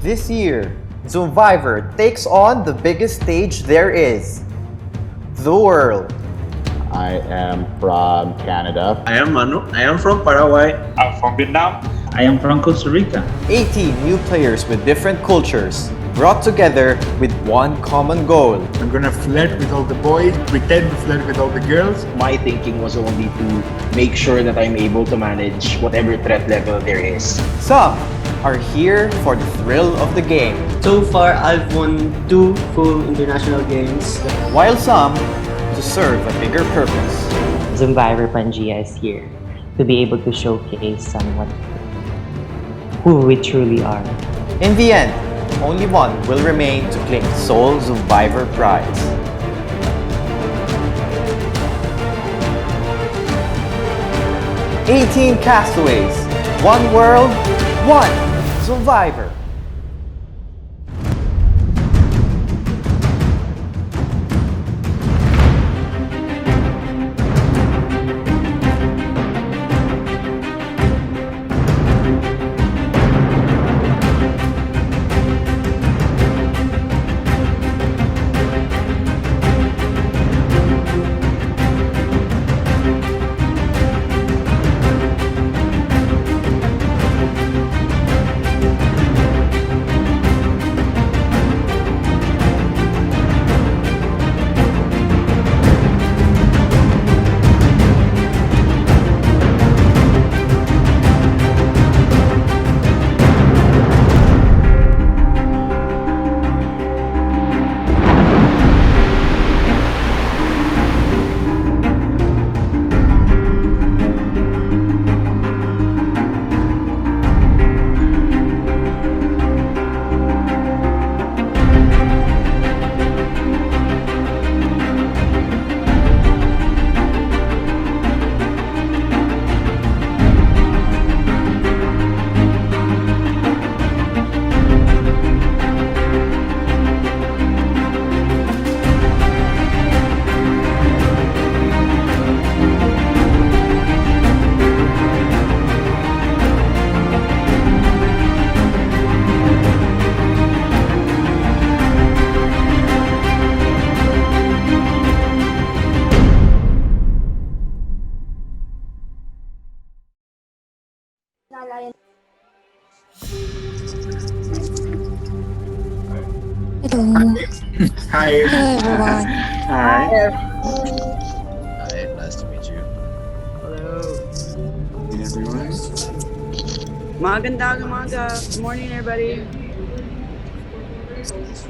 This year, Zoomvivor takes on the biggest stage there is, the world. I am from Canada. I am Manu. I am from Paraguay. I'm from Vietnam. I am from Costa Rica. 18 new players with different cultures, brought together with one common goal. I'm gonna flirt with all the boys, pretend to flirt with all the girls. My thinking was only to make sure that I'm able to manage whatever threat level there is. Some are here for the thrill of the game, So far, I've won 2 full international games. while some to serve a bigger purpose. Zoomvivor PANGAEA is here to be able to showcase somewhat who we truly are. In the end, only one will remain to claim the Sole Zoomvivor prize. "18 castaways, one world, one Zoomvivor." Hello. Hi. Hello everyone. Hi. Hi, nice to meet you. Everyone. Magandang umaga. Good morning, everybody.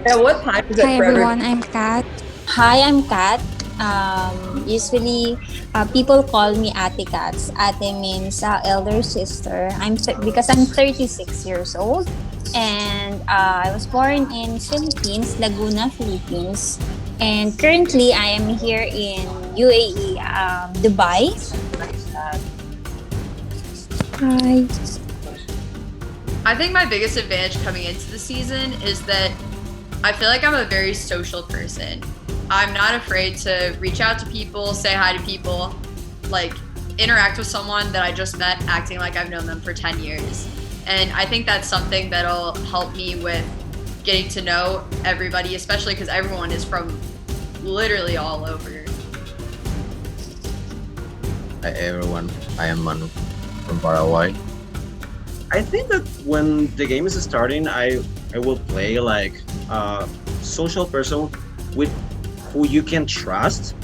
At what time is it Hi for everyone, I'm Kat. Hi, I'm Kat. Usually, people call me Ate Cats. Ate means elder sister. Because I'm 36 years old, and I was born in Philippines, Laguna, Philippines, and currently I am here in UAE, Dubai. Hi. I think my biggest advantage coming into the season is that I feel like I'm a very social person. I'm not afraid to reach out to people, say hi to people, like interact with someone that I just met acting like I've known them for 10 years. And I think that's something that'll help me with getting to know everybody, especially because everyone is from literally all over. Hi everyone, I am Manu from Paraguay. I think that when the game is starting, I will play like a social person with who you can trust.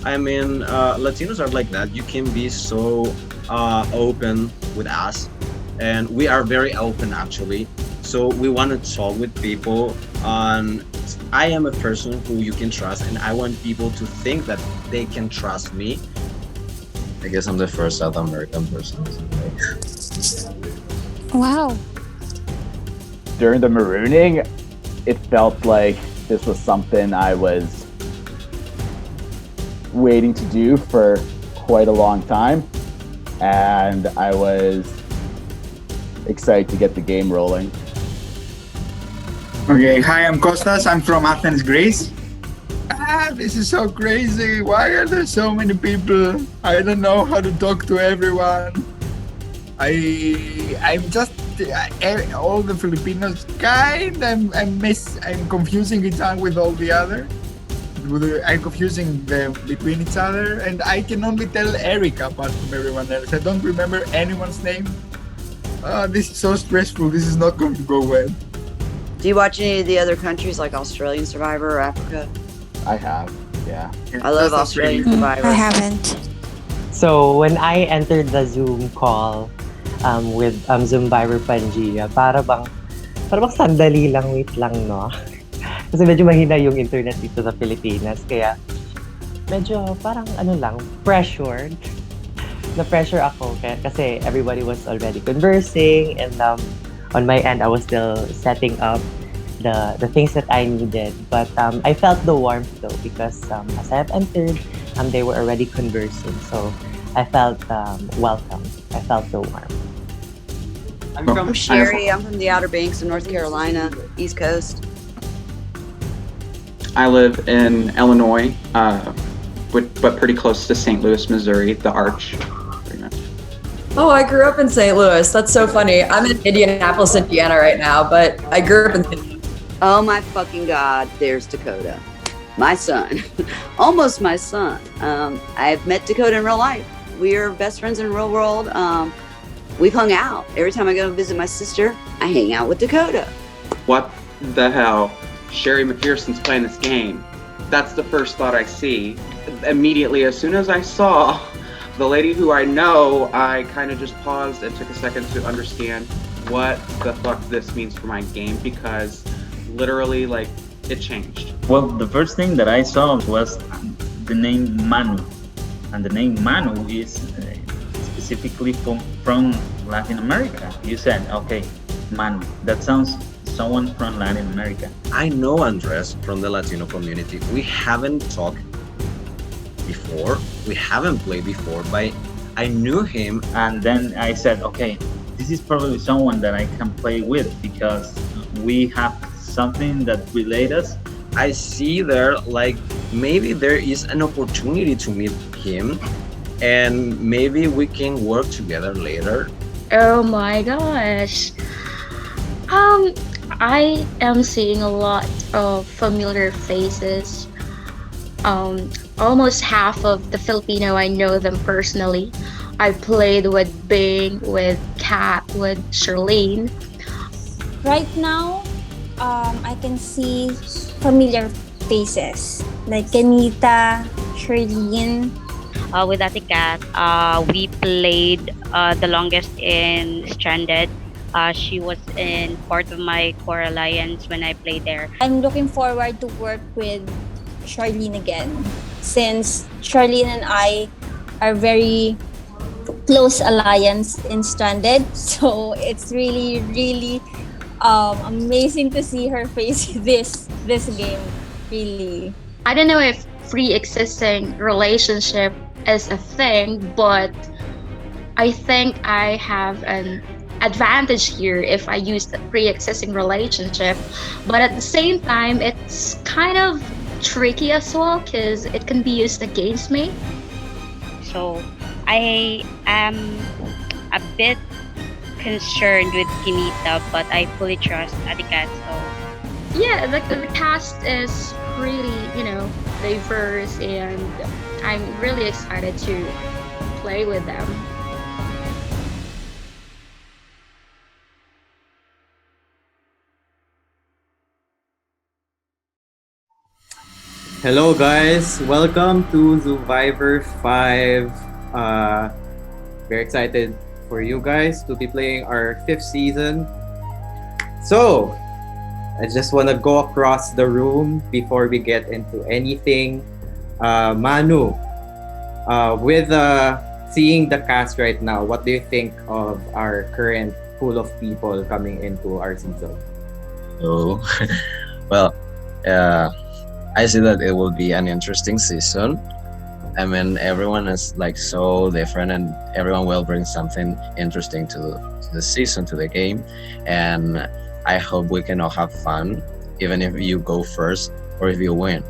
I mean, Latinos are like that. You can be so open with us, and we are very open actually. So we want to talk with people, and I am a person who you can trust, and I want people to think that they can trust me. I guess I'm the first South American person. Wow. During the marooning, it felt like this was something I was waiting to do for quite a long time, and I was excited to get the game rolling. Okay, hi, I'm Costas. I'm from Athens, Greece. This is so crazy. Why are there so many people? I don't know how to talk to everyone. I'm just all the Filipinos I'm confusing each other with all the other. I'm confusing them between each other, and I can only tell Erica apart from everyone else. I don't remember anyone's name. This is so stressful. This is not going to go well. Do you watch any of the other countries like Australian Survivor or Africa? I have, yeah. I love Australian Survivor. I haven't. So when I entered the Zoom call with Zoomvivor PANGAEA, para bang sandali lang, wait lang, no? Kasi medyo mahina yung internet dito sa Pilipinas, kaya medyo parang pressured. Na-pressure ako kasi everybody was already conversing, and on my end, I was still setting up the things that I needed. But I felt the warmth though, because as I have entered, they were already conversing. So I felt welcome. I felt the warmth. I'm Sherry. I'm from the Outer Banks of North Carolina, East Coast. I live in Illinois, but pretty close to St. Louis, Missouri, the Arch, pretty much. Oh, I grew up in St. Louis. That's so funny. I'm in Indianapolis, Indiana right now, but I grew up in St. Louis. Oh my fucking God, there's Dakota. My son. Almost my son. I've met Dakota in real life. We are best friends in the real world. We've hung out. Every time I go visit my sister, I hang out with Dakota. What the hell? Sherry McPherson's playing this game. That's the first thought I see. Immediately, as soon as I saw the lady who I know, I kind of just paused and took a second to understand what the fuck this means for my game, because literally, like, it changed. Well, the first thing that I saw was the name Manu. And the name Manu is specifically from Latin America. You said, okay, Manu. That sounds someone from Latin America. I know Andres from the Latino community. We haven't talked before. We haven't played before, but I knew him. And then I said, okay, this is probably someone that I can play with, because we have something that relates us. I see there, like, maybe there is an opportunity to meet him, and maybe we can work together later. Oh my gosh. I am seeing a lot of familiar faces. Almost half of the Filipino, I know them personally. I played with Bing, with Kat, with Charlene. Right now, I can see familiar faces like Kenita, Charlene. With Ate Kat, we played the longest in Stranded. She was in part of my core alliance when I played there. I'm looking forward to work with Charlene again, since Charlene and I are very close alliance in Stranded. So it's really, really amazing to see her face this game. Really, I don't know if pre-existing relationship is a thing, but I think I have an advantage here if I use the pre-existing relationship. But at the same time, it's kind of tricky as well, because it can be used against me. So I am a bit concerned with Kinita, but I fully trust Ate Kat. So yeah, the cast is really, diverse, and I'm really excited to play with them. Hello guys, welcome to Zoomvivor 5. Very excited for you guys to be playing our 5th season. So, I just want to go across the room before we get into anything. Manu, with seeing the cast right now, what do you think of our current pool of people coming into our season? Oh, well, I see that it will be an interesting season. I mean, everyone is like so different, and everyone will bring something interesting to the season, to the game. And I hope we can all have fun, even if you go first or if you win.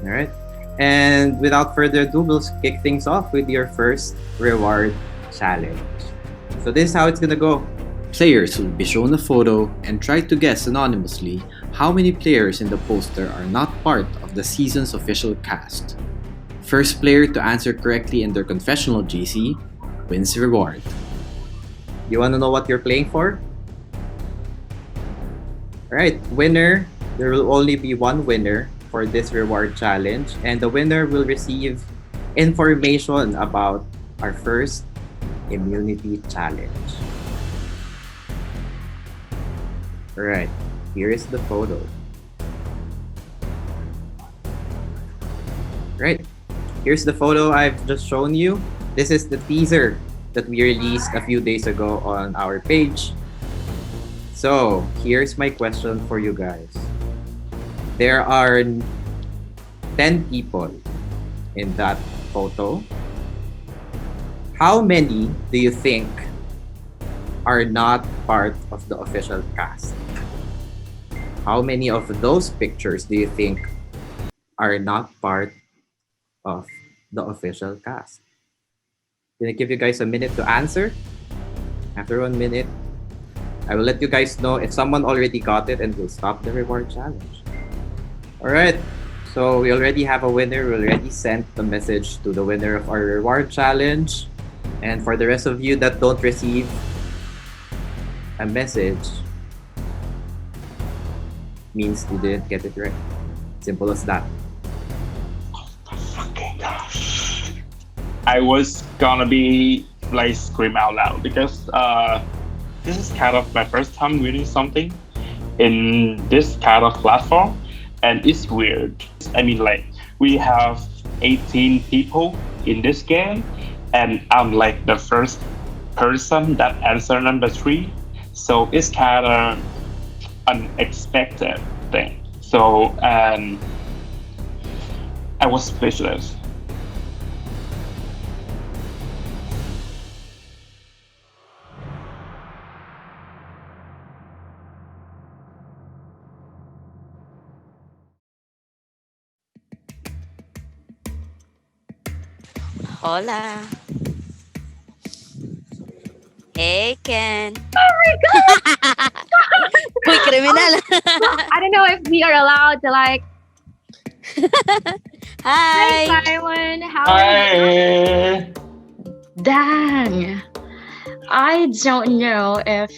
All right. And without further ado, we'll kick things off with your first reward challenge. So this is how it's gonna go. Players will be shown a photo and try to guess anonymously how many players in the poster are not part of the season's official cast. First player to answer correctly in their confessional GC wins reward. You want to know what you're playing for? Alright, winner. There will only be one winner for this reward challenge, and the winner will receive information about our first immunity challenge. Alright, here is the photo. Right, here's the photo I've just shown you. This is the teaser that we released a few days ago on our page. So, here's my question for you guys. There are 10 people in that photo. How many do you think are not part of the official cast? How many of those pictures do you think are not part of the official cast? Gonna give you guys a minute to answer. After 1 minute, I will let you guys know if someone already got it and will stop the reward challenge. Alright, so we already have a winner. We already sent the message to the winner of our reward challenge. And for the rest of you that don't receive a message, means you didn't get it right. Simple as that. I was gonna be like scream out loud because this is kind of my first time reading something in this kind of platform, and it's weird. I mean, like we have 18 people in this game, and I'm like the first person that answered number 3, so it's kind of unexpected thing. So I was speechless. Hola. Hey, Ken. Oh my god! Uy, criminal. I don't know if we are allowed to like. Hi. Hi, Simon. How are you? Dang. I don't know if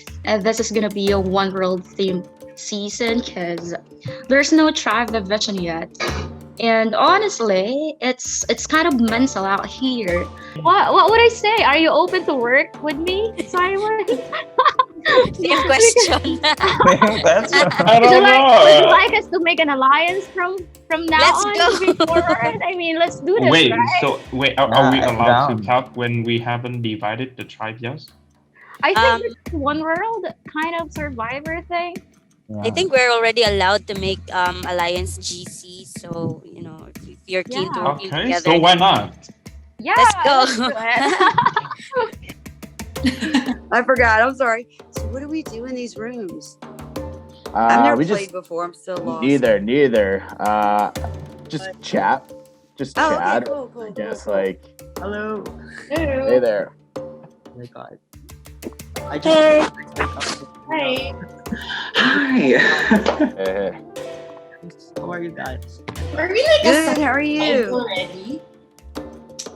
this is gonna be a one world themed season because there's no tribe division yet. And honestly, it's kind of mental out here. What would I say? Are you open to work with me, Simon? Same question. I Would don't you know. like us to make an alliance from now Let's on go. moving forward? I mean, let's do this, Wait, right? so are we allowed down. to talk when we haven't divided the tribe yet? I think it's one world kind of survivor thing. I think we're already allowed to make alliance GC, so you know if you're keen to working Okay, together. so why not? Yeah, Let's go. I forgot. I'm sorry. So what do we do in these rooms? I've never We played just before. I'm still lost. neither. Just chat. Just Oh, okay, chat. cool, I guess like. Hello. Hey there. Oh my god. I just. Hey. Hi. How are you guys? Are we like Good. How are you? already?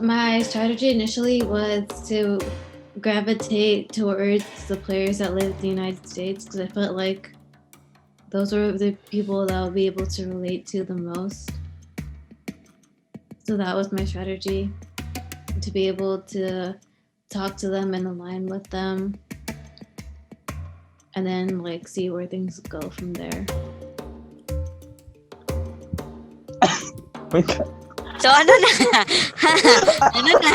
My strategy initially was to gravitate towards the players that live in the United States because I felt like those were the people that would be able to relate to the most. So that was my strategy, to be able to talk to them and align with them, and then like see where things go from there. So ano na? Ano na?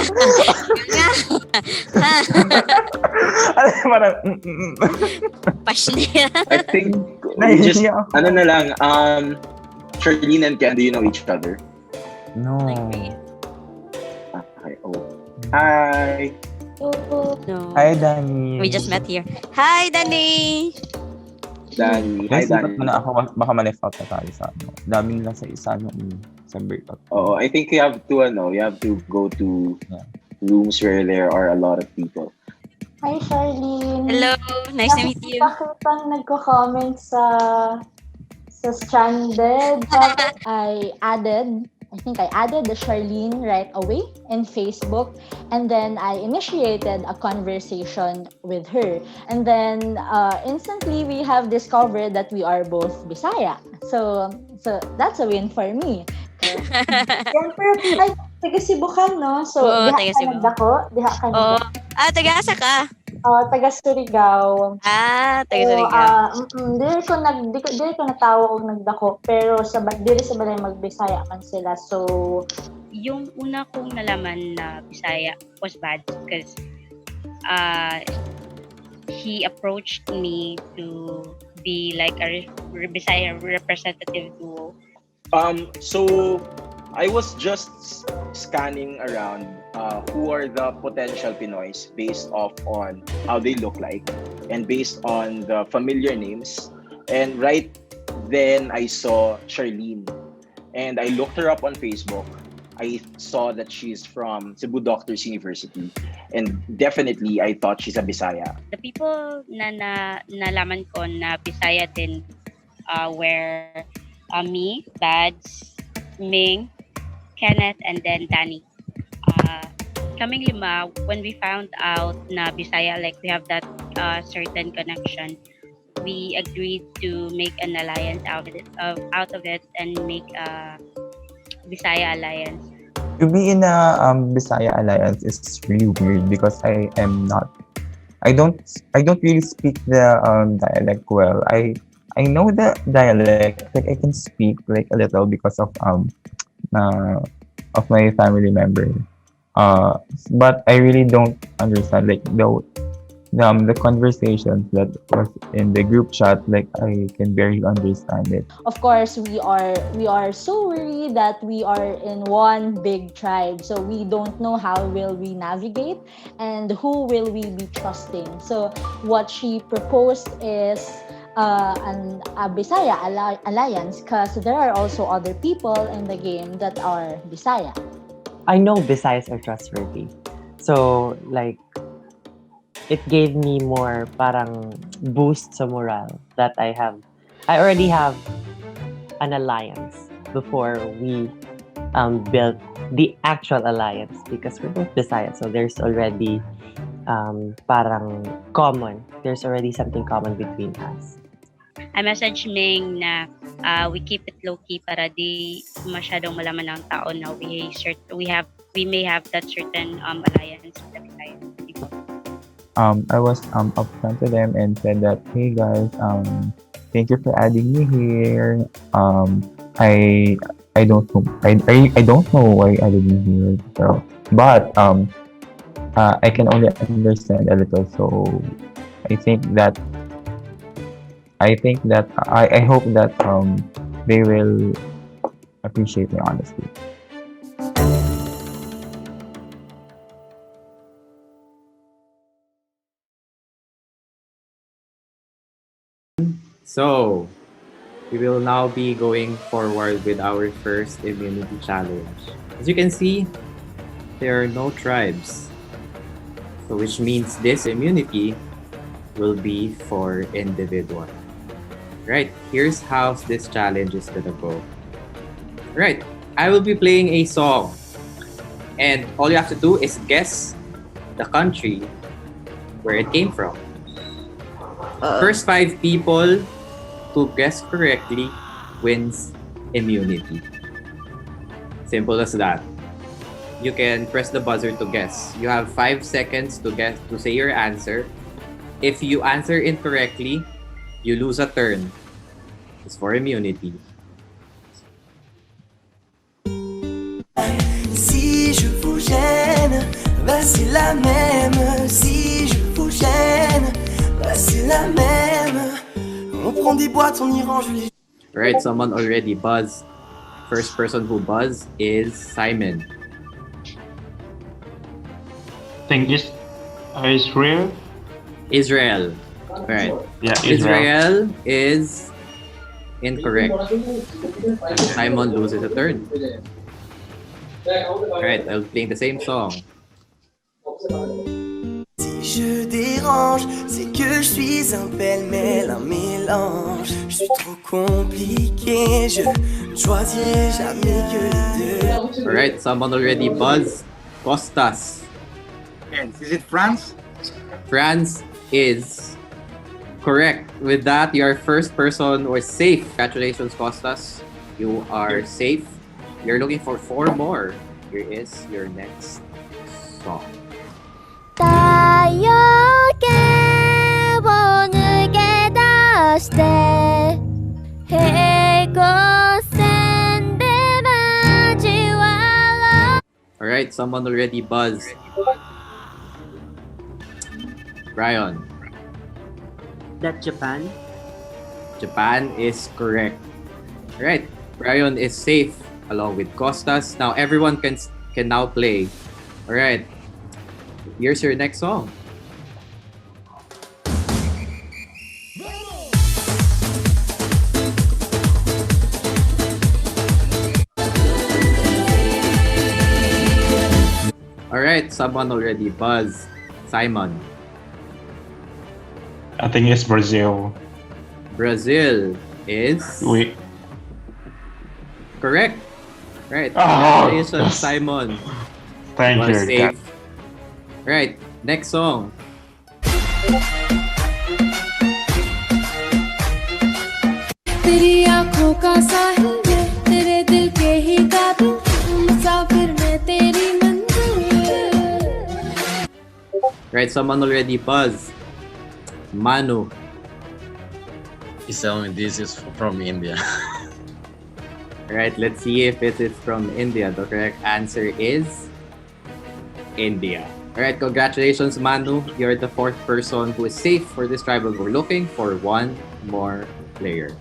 Passionate. I think we just ano na lang, Charlene and Ken, do you know each other? No. Okay, oh. Hi. No. Hi, Danny. We just met here. Hi, Danny. Danny. Hi, Nasipat Danny. mo na ako, baka ma-left out na tayo sa ano. Daming nasa isa yung sa breakout. Oh, I think you have to go to rooms where there are a lot of people. Hi, Charlene. Hello, nice to meet you. Nakita kitang nagko-comment sa Stranded. I think I added the Charlene right away in Facebook, and then I initiated a conversation with her. And then instantly we have discovered that we are both Bisaya. So that's a win for me. Siyempre, ay, taga Cebu ka, no? So, Oo, diha taga ka Cebu. nagdako? Diha ka Oo. nagdako? Taga-asa ka? Taga Surigao. Taga Surigao. Dili ko natawo og nagdako, pero dili sa balay magbisaya man sila. So, Yung una kong nalaman na Bisaya was bad because he approached me to be like a Bisaya representative duo. So I was just scanning around who are the potential Pinoys based off on how they look like and based on the familiar names. And right then I saw Charlene and I looked her up on Facebook. I saw that she's from Cebu Doctors University and definitely I thought she's a Bisaya. The people na nalaman ko na Bisaya din were me, Bads, Ming, Kenneth, and then Danny. Kaming lima, when we found out na Bisaya, like we have that certain connection, we agreed to make an alliance out of it and make a Bisaya alliance. To be in a Bisaya alliance is really weird because I don't really speak the dialect well. I know the dialect, like I can speak like a little because of my family member. But I really don't understand like the conversations that was in the group chat. Like I can barely understand it. of course, we are so worried that we are in one big tribe. So we don't know how will we navigate and who will we be trusting. So what she proposed is a Bisaya alliance because there are also other people in the game that are Bisaya. I know Visayas are trustworthy. So, like, it gave me more parang boost sa morale that I already have an alliance before we built the actual alliance because we're both Visayas. So there's already parang common. There's already something common between us. I messaged Ming na we keep it low-key para di masyadong malaman ng tao na we may have that certain alliance with the Visayas people. I was upfront to them and said that, hey guys, thank you for adding me here. I don't know I don't know why I didn't hear it. So, but I can only understand a little. So I think that I hope that they will appreciate my honesty. So, we will now be going forward with our first immunity challenge. As you can see, there are no tribes. So, which means this immunity will be for individual. Right, here's how this challenge is gonna go. Right, I will be playing a song. And all you have to do is guess the country where it came from. First 5 people who guess correctly wins immunity. Simple as that. You can press the buzzer to guess. You have 5 seconds to say your answer. If you answer incorrectly, you lose a turn. It's for immunity. Si je vous gêne, bah c'est la même. Si je vous gêne, bah c'est la même. On prend des boîtes, on y range les... Right, someone already buzzed. First person who buzzed is Simon. I think it's Israel. Israel. Right. Yeah, Israel is incorrect. Simon loses a turn. Alright, I'll play the same song. Si je dérange, c'est que je suis un pêle-mêle, un mélange. Je suis trop compliqué, je ne choisirai jamais que les deux. Alright, someone already buzzed. Costas. Yes, is it France? France is correct. With that, your first person was safe. Congratulations, Costas. You are safe. You're looking for 4 more. Here is your next song. Alright, someone already buzzed. Brian. That Japan? Japan is correct. Alright, Brian is safe along with Costas. Now everyone can now play. Alright, here's your next song. Alright, someone already buzzed. Simon. I think it's Brazil. Brazil is correct. Right. Oh, Congratulations, yes. Simon. Thank Was you. safe. Right. Next song. तेरी आंखों का साहिल मैं तेरे दिल के ही काबिल मुसाफिर मैं तेरी मंजिल. Right. Someone already buzzed. Manu. He's telling me this is from India. Right. Let's see if it is from India. The correct answer is India. Alright, congratulations, Manu. You're the 4th person who is safe for this tribal. We're looking for 1 more player.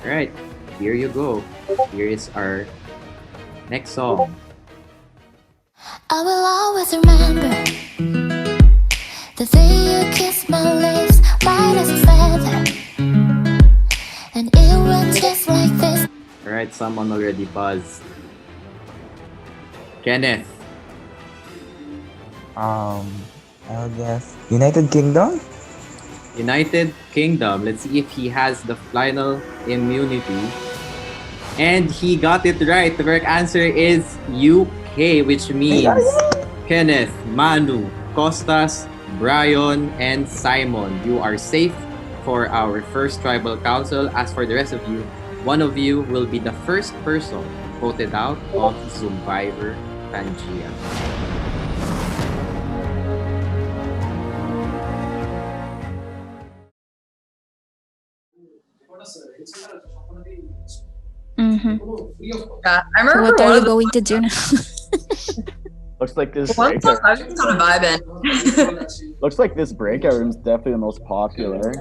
Alright, here you go. Here is our next song. I will always remember the day you kissed my lips, white as a feather, and it went just like this. Alright, someone already buzzed. Kenneth. I'll guess United Kingdom? United Kingdom. Let's see if he has the final immunity. And he got it right. The correct answer is UK, which means Kenneth, Manu, Costas, Brian, and Simon. You are safe for our first tribal council. As for the rest of you, one of you will be the first person voted out of Zoomvivor PANGAEA. Mm-hmm. Yeah, I remember What one are of we the going to do now? Looks like this one breakout. song I was kind of vibing. Looks like this breakout room is definitely the most popular.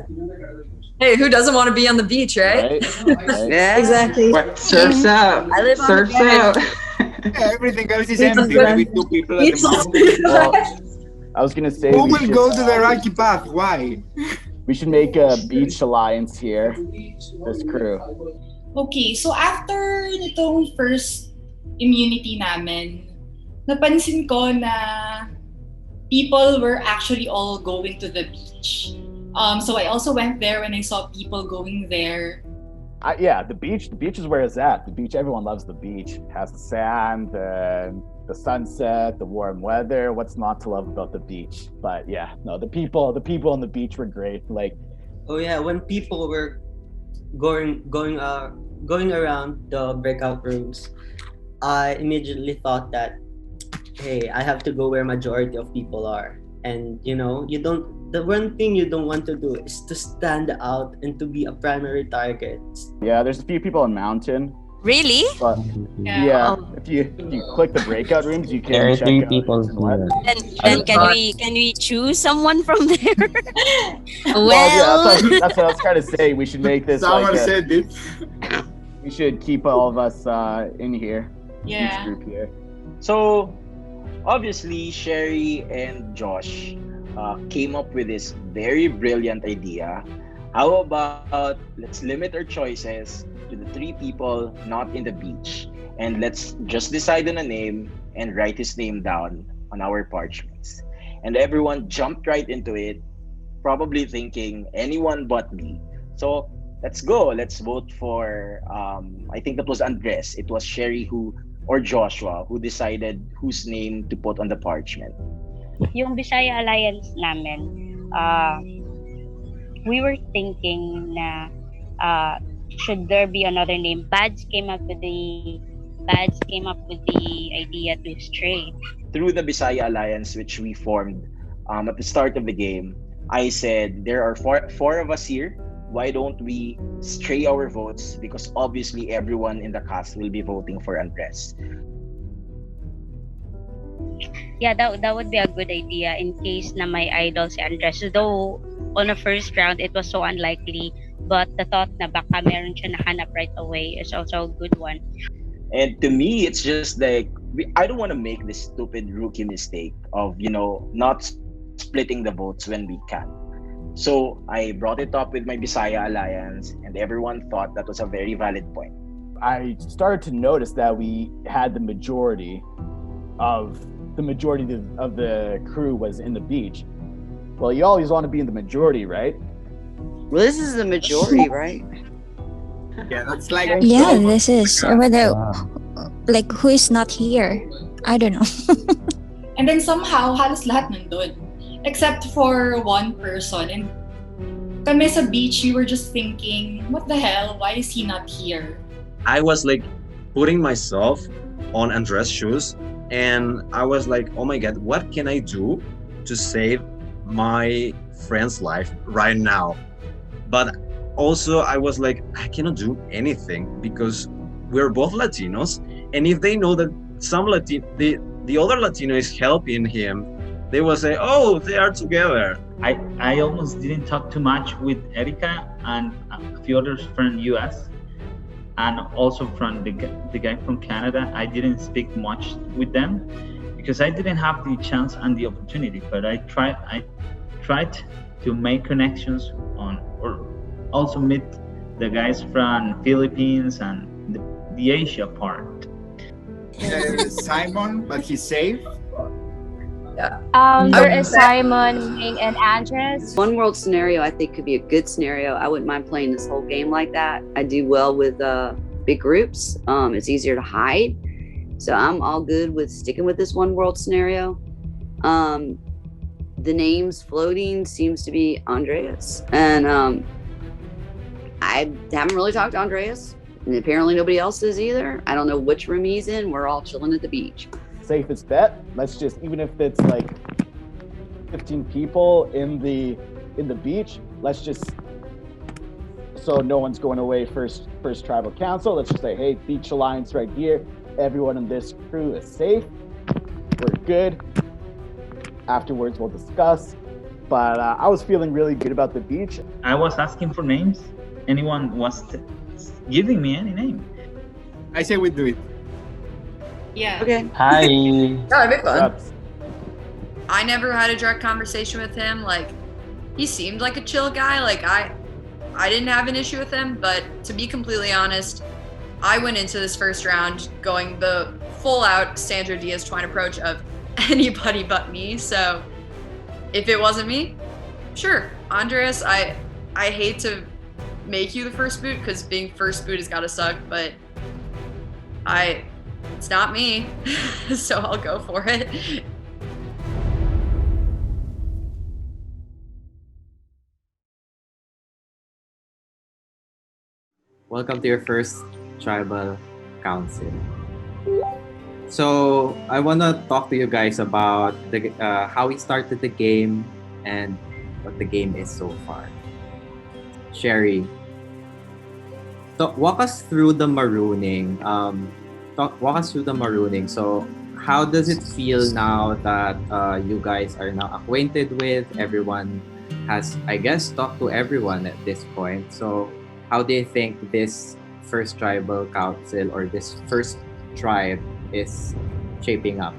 Hey, who doesn't want to be on the beach, right? Yeah, exactly. Surf's up. I live on Surf's the out. Everything else is Beach empty. is Maybe 2 people at the Well, moment. I was gonna say Who we will should, go to the rocky path? Why? we should make a beach alliance here. This crew. Okay, so after nitong first immunity namin, napansin ko na people were actually all going to the beach. So I also went there when I saw people going there. Yeah, the beach. The beach is where it's at. The beach. Everyone loves the beach. It has the sand, the sunset, the warm weather. What's not to love about the beach? But yeah, no, the people on the beach were great. Like, Oh yeah, when people were going around the breakout rooms, I immediately thought that, hey, I have to go where majority of people are. And the one thing you don't want to do is to stand out and to be a primary target. yeah, there's a few people in Mountain. Really? But yeah, if you click the breakout rooms, you can There are check 3 out people East and West. Then can we choose someone from there? Well, yeah, that's what I was trying to say. We should make this Someone like said it. we should keep all of us in here. Yeah. Each group here. So, obviously, Sherry and Josh came up with this very brilliant idea. How about let's limit our choices to the 3 people not in the beach, and let's just decide on a name and write his name down on our parchments. And everyone jumped right into it probably thinking anyone but me. So let's go. Let's vote for. I think that was Andres. It was Sherry who or Joshua who decided whose name to put on the parchment. Yung Bisaya Alliance namin, uh, we were thinking na should there be another name. Bads came up with the idea to stray. Through the Bisaya Alliance, which we formed at the start of the game, I said there are four of us here. Why don't we stray our votes? Because obviously everyone in the cast will be voting for Andres. Yeah, that would be a good idea in case na my idol si Andres. Though on the first round it was so unlikely, but the thought na baka meron siya nahanap right away is also a good one. And to me, it's just like I don't want to make this stupid rookie mistake of not splitting the votes when we can. So I brought it up with my Bisaya Alliance, and everyone thought that was a very valid point. I started to notice that we had the majority of the crew was in the beach. Well, you always want to be in the majority, right? Well, this is the majority, right? Yeah, that's like Yeah, this is whether like who is not here. I don't know. And then somehow, halos lahat nandun. Except for one person. And kami sa beach, we were just thinking, what the hell? Why is he not here? I was like putting myself on Andres' shoes, and I was like, oh my god, what can I do to save my friend's life right now? But also I was like, I cannot do anything because we're both Latinos, and if they know that the other Latino is helping him, they will say, oh, they are together. I almost didn't talk too much with Erica and a few others from US and also from the guy from Canada. I didn't speak much with them because I didn't have the chance and the opportunity, but I tried to make connections or also meet the guys from Philippines and the Asia part. Simon, but he's safe. There is Simon, Ming, and Andres. One world scenario I think could be a good scenario. I wouldn't mind playing this whole game like that. I do well with big groups. It's easier to hide. So I'm all good with sticking with this one world scenario. The names floating seems to be Andreas. And I haven't really talked to Andreas. And apparently nobody else is either. I don't know which room he's in. We're all chilling at the beach. Safest bet. Let's just, even if it's like 15 people in the beach, let's just, so no one's going away first tribal council. Let's just say, hey, Beach Alliance right here. Everyone in this crew is safe. We're good. Afterwards, we'll discuss. But I was feeling really good about the beach. I was asking for names. Anyone was giving me any name. I say we do it. Yeah. Okay. Hi. That'd be fun. I never had a direct conversation with him. Like, he seemed like a chill guy. Like, I didn't have an issue with him, but to be completely honest, I went into this first round going the full out Sandra Diaz Twine approach of anybody but me. So if it wasn't me, sure. Andreas, I hate to make you the first boot because being first boot has got to suck, but it's not me. So I'll go for it. Welcome to your first tribal council. So I want to talk to you guys about how we started the game and what the game is so far. Sherry, walk us through the marooning. Walk us through the marooning. So how does it feel now that you guys are now acquainted with everyone? Has, I guess, talked to everyone at this point. So how do you think this first tribal council or this first tribe is shaping up?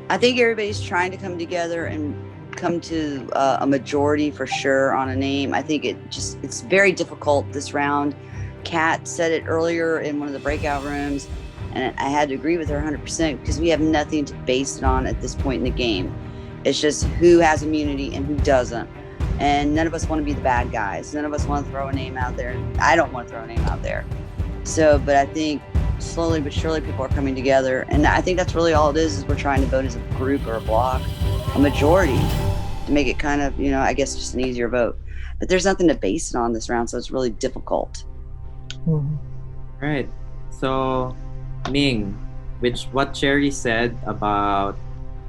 I think everybody's trying to come together and come to a majority for sure on a name. I think it's very difficult this round. Kat said it earlier in one of the breakout rooms, and I had to agree with her 100% because we have nothing to base it on at this point in the game. It's just who has immunity and who doesn't. And none of us want to be the bad guys. None of us want to throw a name out there. I don't want to throw a name out there. So, but I think slowly but surely people are coming together. And I think that's really all it is we're trying to vote as a group or a block, a majority, to make it kind of, I guess just an easier vote. But there's nothing to base it on this round, so it's really difficult. Right. So, Ming, what Cherry said about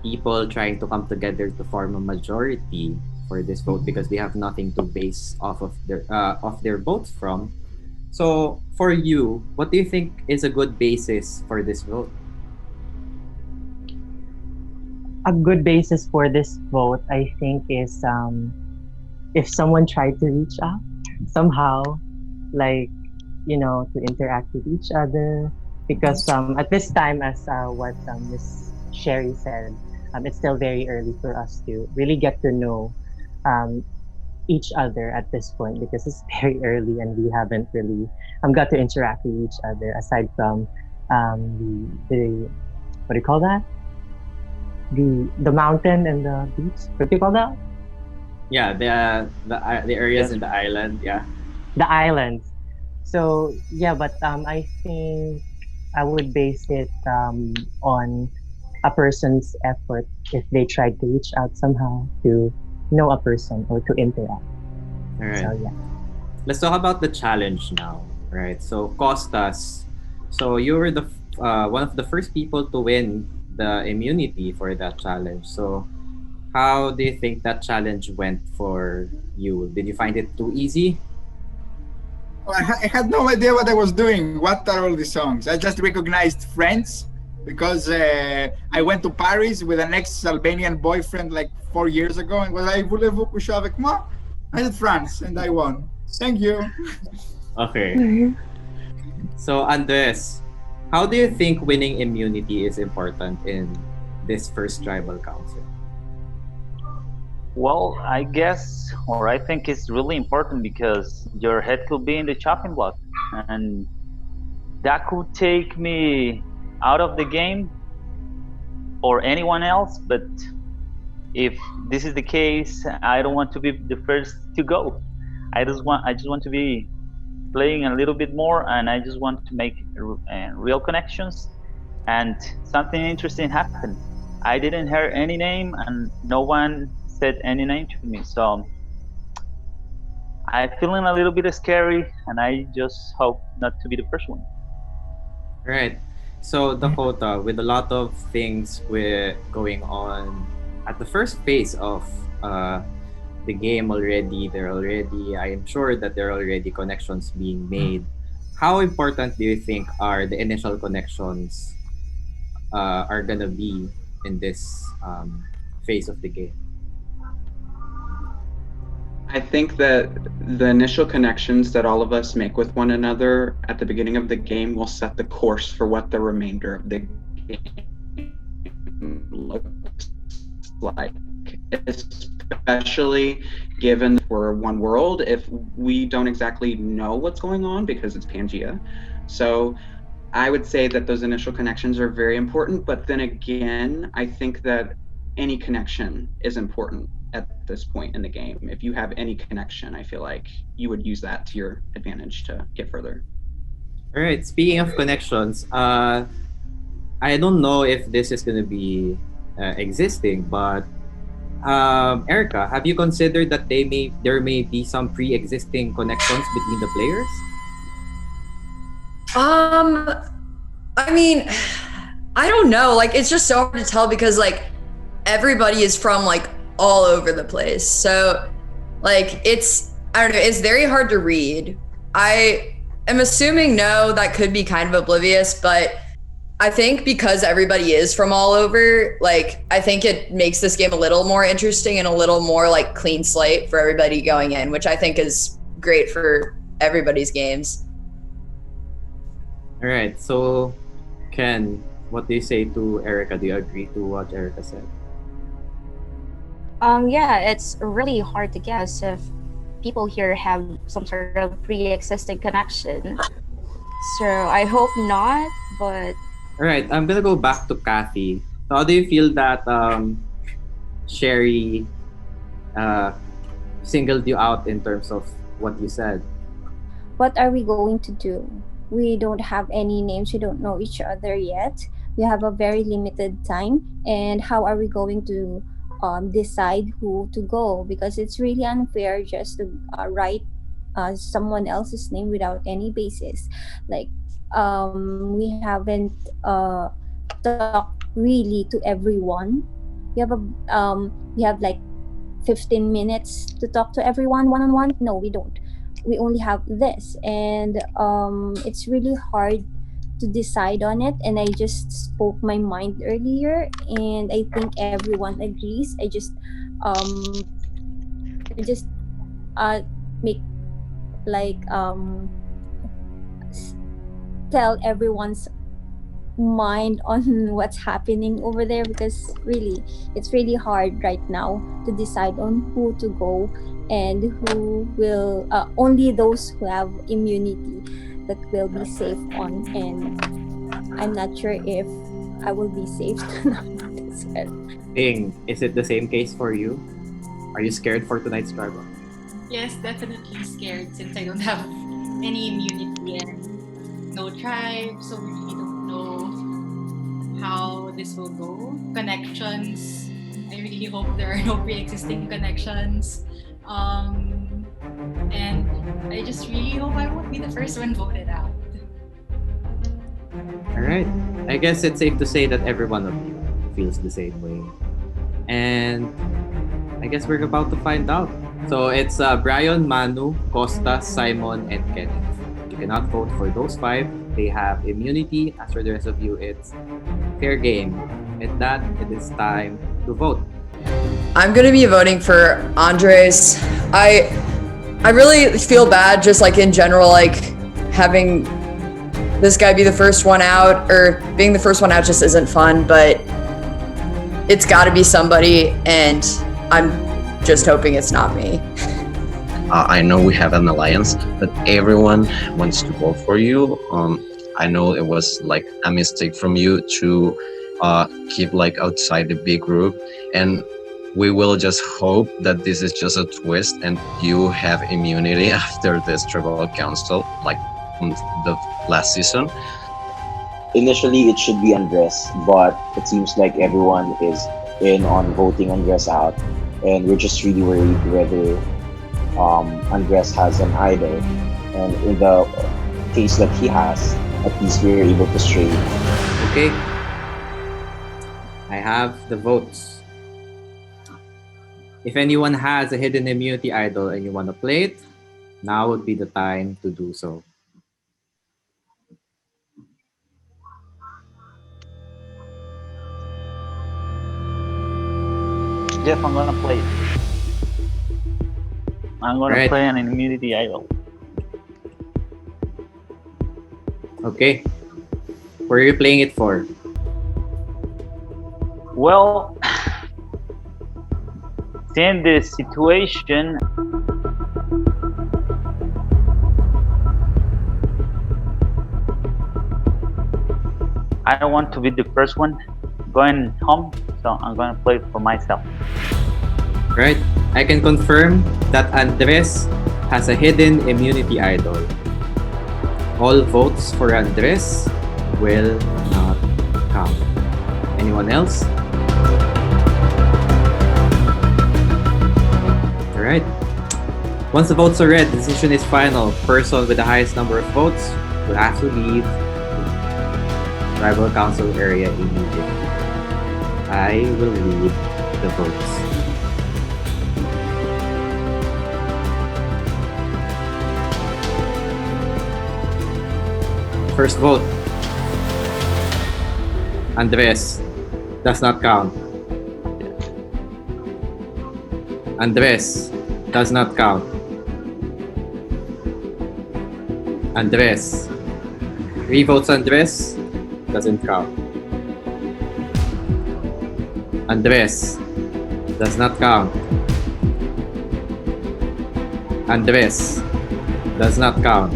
people trying to come together to form a majority for this vote because they have nothing to base off of their votes from. So, for you, what do you think is a good basis for this vote? A good basis for this vote, I think, is if someone tried to reach out somehow, like, to interact with each other. Because at this time, as what Miss Sherry said, it's still very early for us to really get to know each other at this point because it's very early and we haven't really got to interact with each other aside from the what do you call that? The mountain and the beach. What do you call that? Yeah, the areas in the island. Yeah, the islands. So yeah, but I think I would base it on a person's effort if they tried to reach out somehow to know a person or to interact. All right. So yeah. Let's talk about the challenge now, right? So Costas, so you were the one of the first people to win the immunity for that challenge. So how do you think that challenge went for you? Did you find it too easy? I had no idea what I was doing. What are all these songs? I just recognized Friends because I went to Paris with an ex-Albanian boyfriend like 4 years ago and was like, voulez-vous coucher avec moi? I said France and I won. Thank you. Okay. So Andres, how do you think winning immunity is important in this first tribal council? Well, I guess, or I think it's really important because your head could be in the chopping block, and that could take me out of the game or anyone else. But if this is the case, I don't want to be the first to go. I just want to be playing a little bit more, and I just want to make real connections. And something interesting happened. I didn't hear any name, and no one said any name to me. So I'm feeling a little bit scary, and I just hope not to be the first one. Right. So Dakota, with a lot of things going on at the first phase of the game already, I am sure that there are already connections being made. How important do you think are the initial connections are gonna be in this phase of the game? I think that the initial connections that all of us make with one another at the beginning of the game will set the course for what the remainder of the game looks like. Especially given we're one world, if we don't exactly know what's going on because it's Pangea. So I would say that those initial connections are very important, but then again, I think that any connection is important at this point in the game. If you have any connection, I feel like you would use that to your advantage to get further. All right, speaking of connections, I don't know if this is going to be existing, but Erica, have you considered that there may be some pre-existing connections between the players? I mean, I don't know. Like, it's just so hard to tell because like everybody is from like all over the place. So like I don't know, it's very hard to read. I am assuming no, that could be kind of oblivious, but I think because everybody is from all over, like I think it makes this game a little more interesting and a little more like clean slate for everybody going in, which I think is great for everybody's games. All right, so Ken, what do you say to Erica? Do you agree to what Erica said? Yeah, it's really hard to guess if people here have some sort of pre-existing connection. So I hope not, but all right, I'm gonna go back to Kathy. So how do you feel that Sherry singled you out in terms of what you said. What are we going to do? We don't have any names. We don't know each other yet. We have a very limited time. And how are we going to decide who to go? Because it's really unfair just to write someone else's name without any basis. Like, we haven't talked really to everyone. We have like 15 minutes to talk to everyone one on one. No, we don't. We only have this, and it's really hard to decide on it. And I just spoke my mind earlier, and I think everyone agrees. I just make like tell everyone's mind on what's happening over there, because really it's really hard right now to decide on who to go, and who will only those who have immunity that will be safe on. And I'm not sure if I will be safe tonight as well. Bing, is it the same case for you? Are you scared for tonight's struggle? Yes, definitely scared since I don't have any immunity and no tribe, so we really don't know how this will go. Connections, I really hope there are no pre-existing connections. And I just really hope I won't be the first one voted out. Alright. I guess it's safe to say that every one of you feels the same way. And I guess we're about to find out. So it's Brian, Manu, Costa, Simon, and Kenneth. You cannot vote for those 5. They have immunity. As for the rest of you, it's fair game. With that, it is time to vote. I'm gonna be voting for Andres. I really feel bad, just like in general, like having this guy be the first one out, or being the first one out just isn't fun, but it's gotta be somebody, and I'm just hoping it's not me. I know we have an alliance, but everyone wants to vote for you. I know it was like a mistake from you to keep like outside the big group, and we will just hope that this is just a twist and you have immunity after this tribal council, like from the last season. Initially, it should be Andres, but it seems like everyone is in on voting Andres out, and we're just really worried whether Andres has an idol. And in the case that he has, at least we're able to stray. Okay. I have the votes. If anyone has a hidden immunity idol and you want to play it, now would be the time to do so. Jeff, I'm gonna play it. I'm gonna play an immunity idol. Okay. Where are you playing it for? Well, seeing the situation, I don't want to be the first one going home, so I'm gonna play it for myself. Right? I can confirm that Andres has a hidden immunity idol. All votes for Andres will not count. Anyone else? Alright. Once the votes are read, the decision is final. Person with the highest number of votes will have to leave the tribal council area immediately. I will read the votes. First vote. Andres. Does not count. Andres. Does not count. Andres. 3 votes Andres. Doesn't count. Andres. Does not count. Andres. Does not count.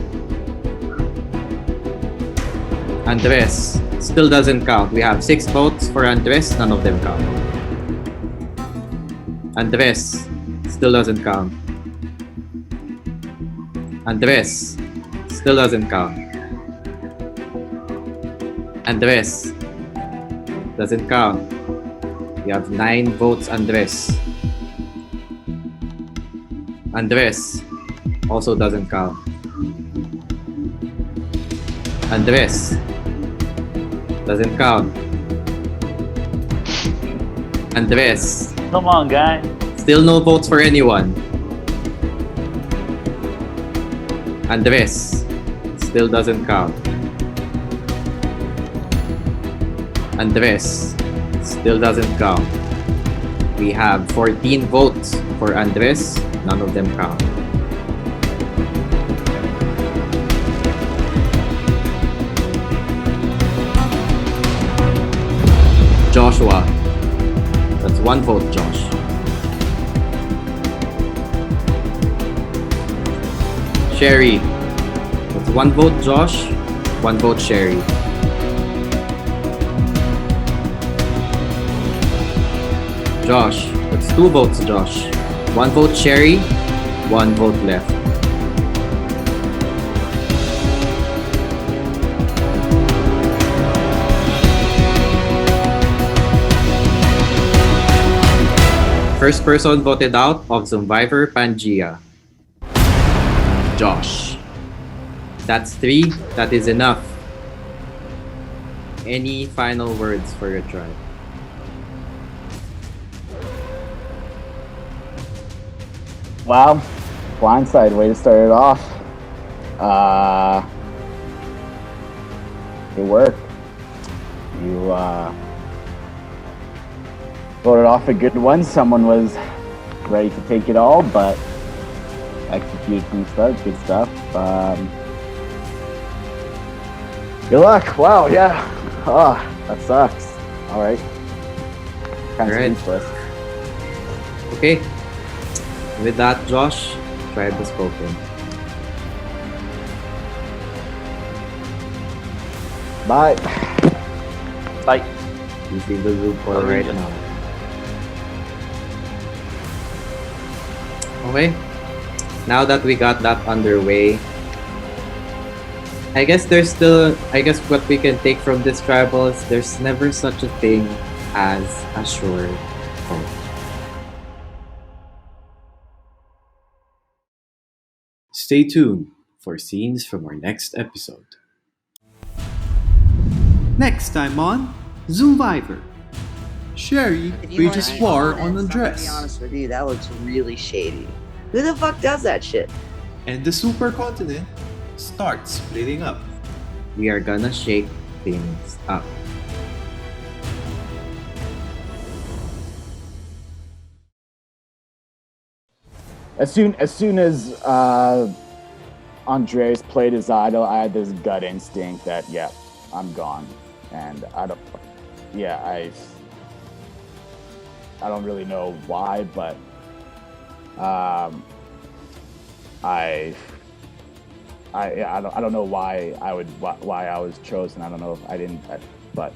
Andres still doesn't count. We have 6 votes for Andres, none of them count. Andres still doesn't count. Andres still doesn't count. Andres doesn't count. We have 9 votes, Andres. Andres also doesn't count. Andres doesn't count. Andres. Come on, guy. Still no votes for anyone. Andres still doesn't count. Andres still doesn't count. We have 14 votes for Andres. None of them count. Joshua. That's 1 vote, Josh. Sherry. That's 1 vote, Josh. 1 vote, Sherry. Josh. That's 2 votes, Josh. 1 vote, Sherry. 1 vote left. First person voted out of Zoomvivor PANGAEA. Josh. That's 3. That is enough. Any final words for your tribe? Wow, blindside way to start it off. It worked. You voted off a good one. Someone was ready to take it all, but executed from the start. Good stuff. Good luck. Wow, yeah. Oh, that sucks. All right. Kind of speechless. Okay. With that, Josh, tribe has spoken. Bye. Bye. You see the loop for right now. Okay. Now that we got that underway, I guess what we can take from this tribal is there's never such a thing as a sure vote. Stay tuned for scenes from our next episode. Next time on Zoomvivor. Sherry wages war on To be Andres. honest with you, that looks really shady. Who the fuck does that shit? And the supercontinent starts splitting up. We are gonna shake things up. As soon as Andres played his idol, I had this gut instinct that, yeah, I'm gone. And I don't really know why, but I don't know why I was chosen. I don't know if I didn't, but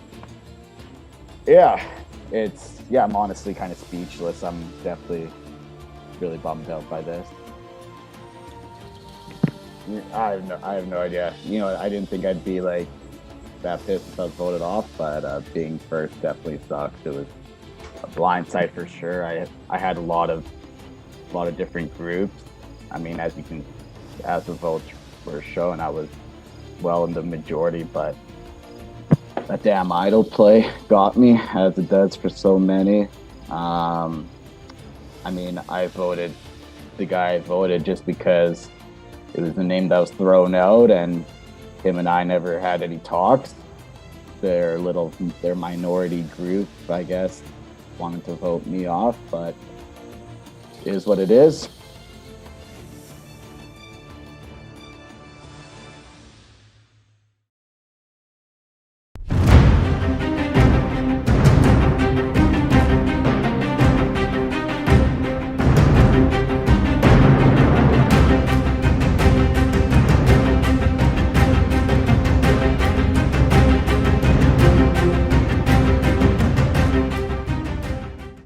yeah, I'm honestly kind of speechless. I'm definitely really bummed out by this. I have no idea. You know, I didn't think I'd be like that pissed if I was voted off, but being first definitely sucks. It was a blindside for sure. I had a lot of different groups. I mean, as the votes were shown, I was well in the majority, but that damn idol play got me, as it does for so many. I mean, the guy I voted just because it was the name that was thrown out, and him and I never had any talks. Their minority group, I guess, wanted to vote me off, but it is what it is.